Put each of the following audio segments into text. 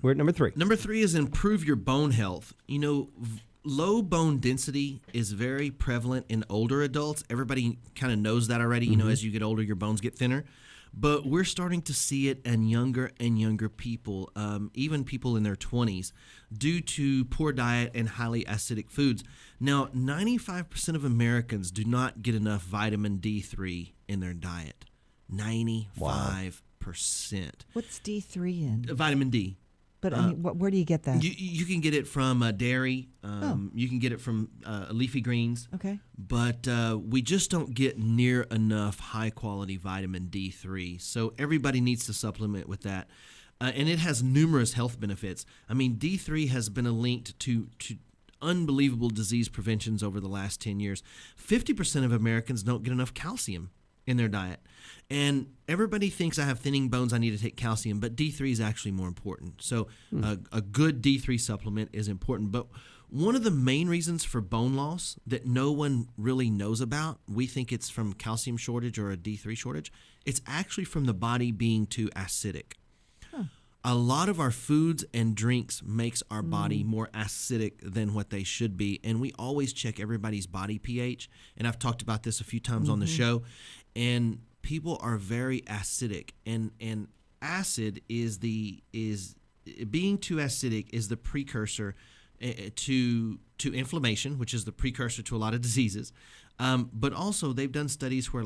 We're at number 3. Number 3 is improve your bone health. Low bone density is very prevalent in older adults. Everybody kind of knows that already. As you get older, your bones get thinner. But we're starting to see it in younger and younger people, even people in their 20s, due to poor diet and highly acidic foods. Now, 95% of Americans do not get enough vitamin D3 in their diet. 95%. What's D3 in? Vitamin D. But I mean, where do you get that? You can get it from dairy. You can get it from leafy greens. Okay. But we just don't get near enough high-quality vitamin D3. So everybody needs to supplement with that. And it has numerous health benefits. I mean, D3 has been linked to unbelievable disease preventions over the last 10 years. 50% of Americans don't get enough calcium in their diet. And everybody thinks I have thinning bones, I need to take calcium, but D3 is actually more important. So a good D3 supplement is important. But one of the main reasons for bone loss that no one really knows about, we think it's from calcium shortage or a D3 shortage, it's actually from the body being too acidic. A lot of our foods and drinks makes our body more acidic than what they should be, and we always check everybody's body pH, and I've talked about this a few times on the show, and people are very acidic, and acid is being too acidic is the precursor to inflammation, which is the precursor to a lot of diseases. But also they've done studies where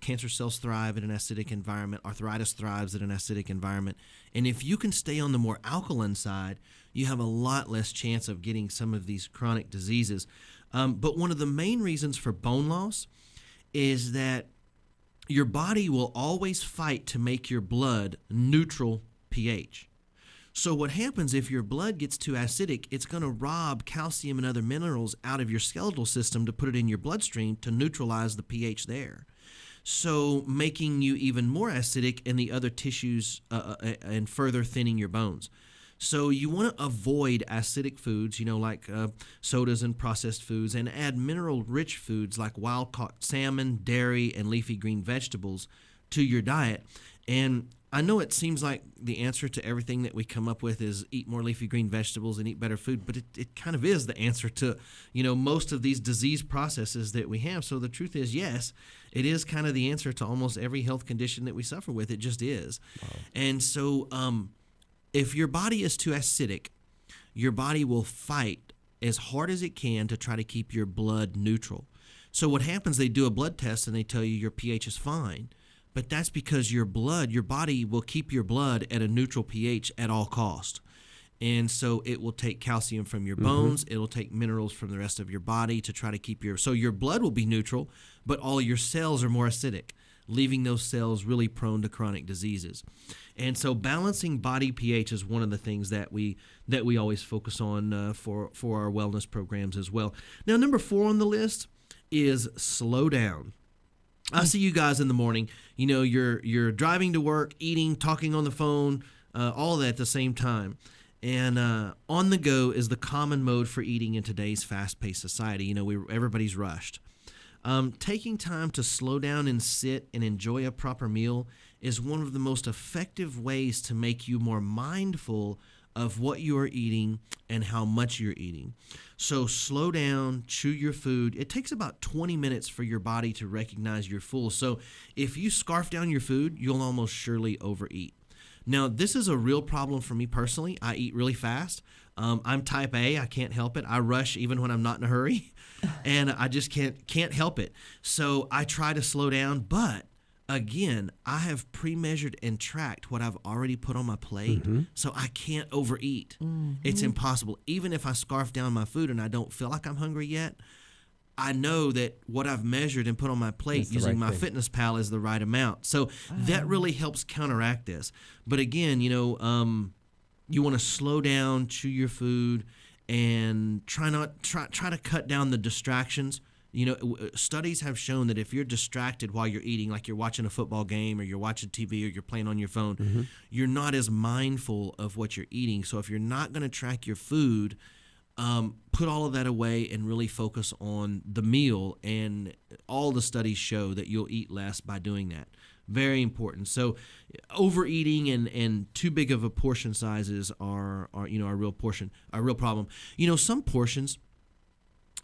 cancer cells thrive in an acidic environment, arthritis thrives in an acidic environment, and if you can stay on the more alkaline side, you have a lot less chance of getting some of these chronic diseases. But one of the main reasons for bone loss is that your body will always fight to make your blood neutral pH. So what happens if your blood gets too acidic, it's going to rob calcium and other minerals out of your skeletal system to put it in your bloodstream to neutralize the pH there. So making you even more acidic in the other tissues and further thinning your bones. So you want to avoid acidic foods, like sodas and processed foods, and add mineral-rich foods like wild-caught salmon, dairy, and leafy green vegetables to your diet. And I know it seems like the answer to everything that we come up with is eat more leafy green vegetables and eat better food, but it kind of is the answer to, most of these disease processes that we have. So the truth is, yes, it is kind of the answer to almost every health condition that we suffer with. It just is. Wow. And so if your body is too acidic, your body will fight as hard as it can to try to keep your blood neutral. So what happens, they do a blood test and they tell you your pH is fine. But that's because your body will keep your blood at a neutral pH at all cost. And so it will take calcium from your bones, it'll take minerals from the rest of your body to try to keep so your blood will be neutral, but all your cells are more acidic, leaving those cells really prone to chronic diseases. And so balancing body pH is one of the things that we always focus on for our wellness programs as well. Now, number 4 on the list is slow down. I see you guys in the morning, you're driving to work, eating, talking on the phone, all of that at the same time. And on the go is the common mode for eating in today's fast-paced society. Everybody's rushed. Taking time to slow down and sit and enjoy a proper meal is one of the most effective ways to make you more mindful of what you are eating and how much you're eating. So slow down, chew your food. It takes about 20 minutes for your body to recognize you're full. So if you scarf down your food, you'll almost surely overeat. Now, this is a real problem for me personally. I eat really fast. I'm type A. I can't help it. I rush even when I'm not in a hurry, and I just can't help it. So I try to slow down, but again, I have pre-measured and tracked what I've already put on my plate, so I can't overeat. It's impossible. Even if I scarf down my food and I don't feel like I'm hungry yet, I know that what I've measured and put on my plate using my Fitness Pal is the right amount. So that really helps counteract this. But again, you want to slow down, chew your food, and try to cut down the distractions. Studies have shown that if you're distracted while you're eating, like you're watching a football game or you're watching TV or you're playing on your phone, you're not as mindful of what you're eating. So if you're not going to track your food, put all of that away and really focus on the meal. And all the studies show that you'll eat less by doing that. Very important. So overeating and too big of a portion sizes are a real problem. Some portions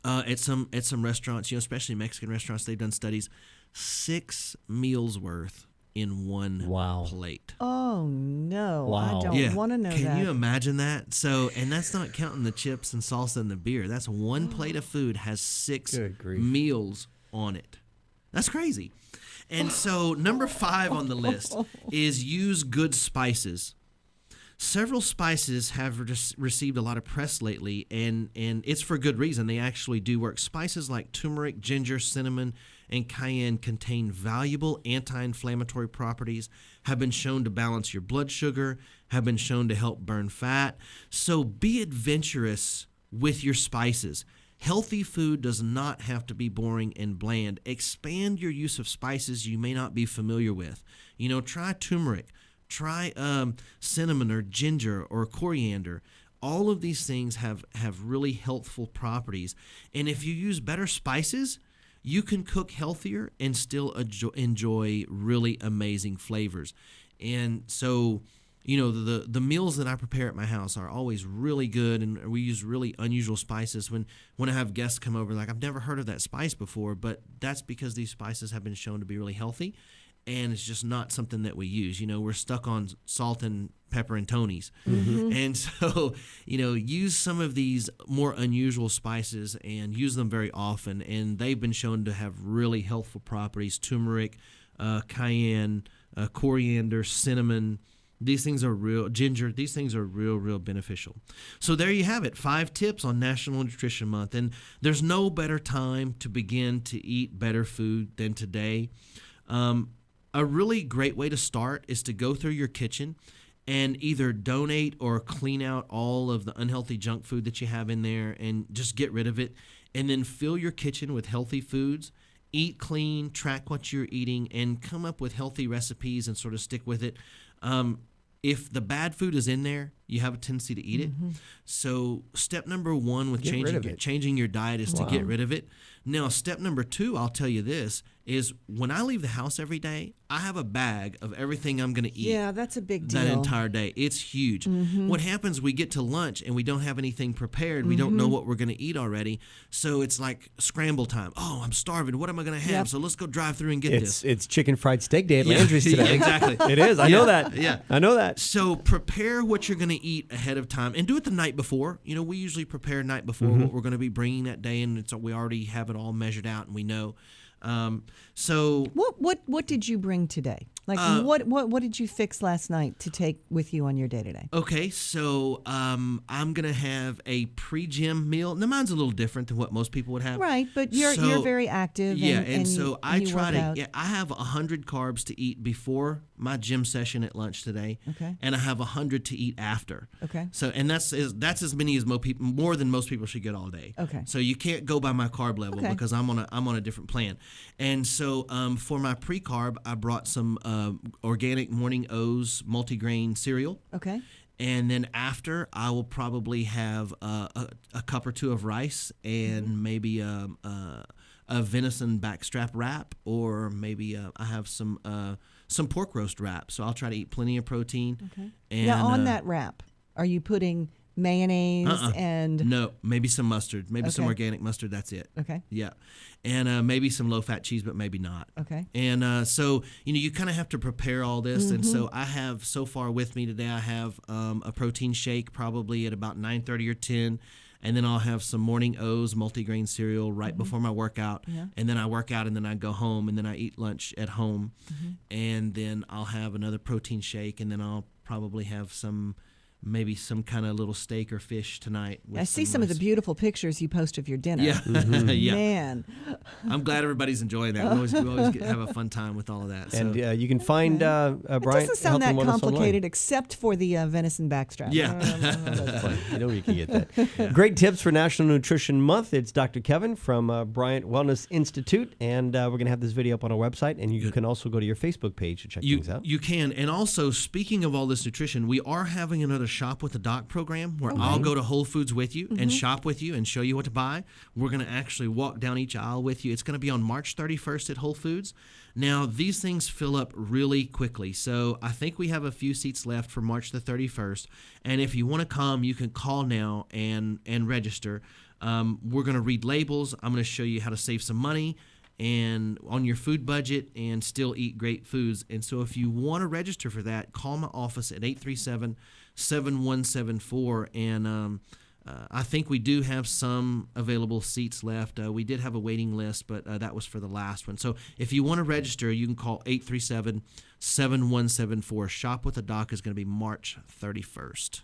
at some restaurants, especially Mexican restaurants, they've done studies, 6 meals worth in one plate. Oh no! Wow. I don't want to know that. Can you imagine that? So, and that's not counting the chips and salsa and the beer. That's one plate of food has 6 meals on it. That's crazy. And so, number 5 on the list is use good spices. Several spices have received a lot of press lately, and it's for good reason. They actually do work. Spices like turmeric, ginger, cinnamon, and cayenne contain valuable anti-inflammatory properties, have been shown to balance your blood sugar, have been shown to help burn fat. So be adventurous with your spices. Healthy food does not have to be boring and bland. Expand your use of spices you may not be familiar with. Try turmeric. Try cinnamon or ginger or coriander. All of these things have really healthful properties. And if you use better spices, you can cook healthier and still enjoy really amazing flavors. And so, the meals that I prepare at my house are always really good, and we use really unusual spices. When I have guests come over, like, I've never heard of that spice before, but that's because these spices have been shown to be really healthy. And it's just not something that we use. We're stuck on salt and pepper and Tony's. Mm-hmm. And so, use some of these more unusual spices and use them very often. And they've been shown to have really healthful properties. Turmeric, cayenne, coriander, cinnamon. These things are ginger. These things are real beneficial. So there you have it. 5 tips on National Nutrition Month. And there's no better time to begin to eat better food than today. A really great way to start is to go through your kitchen and either donate or clean out all of the unhealthy junk food that you have in there and just get rid of it. And then fill your kitchen with healthy foods. Eat clean, track what you're eating, and come up with healthy recipes and sort of stick with it. If the bad food is in there, you have a tendency to eat it. So step number 1 with changing your diet is to get rid of it. Now, step number 2, I'll tell you this, is when I leave the house every day, I have a bag of everything I'm going to eat. Yeah, that's a big deal. That entire day. It's huge. What happens, we get to lunch and we don't have anything prepared. We don't know what we're going to eat already. So it's like scramble time. Oh, I'm starving. What am I going to have? So let's go drive through and get this. It's chicken fried steak day at Landry's today. Yeah, exactly. It is. I know that. Yeah. I know that. So prepare what you're going to eat ahead of time and do it the night before. We usually prepare night before what we're going to be bringing that day, and we already have it all measured out and we know. So what did you bring today? Like what did you fix last night to take with you on your day to day? Okay, so I'm gonna have a pre-gym meal. Now mine's a little different than what most people would have. Right, but you're very active. Yeah, and so I try to. Yeah, I have 100 carbs to eat before my gym session at lunch today. Okay. And I have 100 to eat after. Okay. So that's as many as more than most people should get all day. Okay. So you can't go by my carb level because I'm on a different plan. And so for my pre-carb, I brought some organic Morning O's multigrain cereal. Okay. And then after, I will probably have a cup or 2 of rice and maybe a venison backstrap wrap, or maybe I have some pork roast wrap. So I'll try to eat plenty of protein. Okay. And, now on that wrap, are you putting mayonnaise and no, maybe some mustard, maybe some organic mustard. That's it. Okay. Yeah, and maybe some low-fat cheese, but maybe not. Okay. And so you kind of have to prepare all this, and so I have so far with me today. I have a protein shake probably at about 9:30 or 10. And then I'll have some Morning O's multigrain cereal right before my workout. Yeah. And then I work out, and then I go home, and then I eat lunch at home. And then I'll have another protein shake, and then I'll probably have maybe some kind of little steak or fish tonight. I see some of the beautiful pictures you post of your dinner. Yeah. Yeah. Man. I'm glad everybody's enjoying that. We always have a fun time with all of that. So. And you can find Brian. It doesn't sound that complicated except for the venison backstrap. Yeah. That's fine. You can get that. Yeah. Great tips for National Nutrition Month. It's Dr. Kevin from Bryant Wellness Institute. And we're going to have this video up on our website. And you can also go to your Facebook page to check things out. You can. And also, speaking of all this nutrition, we are having another Shop with the Doc program, where I'll go to Whole Foods with you and shop with you and show you what to buy. We're going to actually walk down each aisle with you. It's going to be on March 31st at Whole Foods. Now, these things fill up really quickly, so I think we have a few seats left for March the 31st. And if you want to come, you can call now and register. We're going to read labels. I'm going to show you how to save some money and on your food budget and still eat great foods. And so if you want to register for that, call my office at 837-7174. And I think we do have some available seats left. We did have a waiting list, but that was for the last one. So if you want to register, you can call 837-7174. Shop with the Doc is going to be March 31st.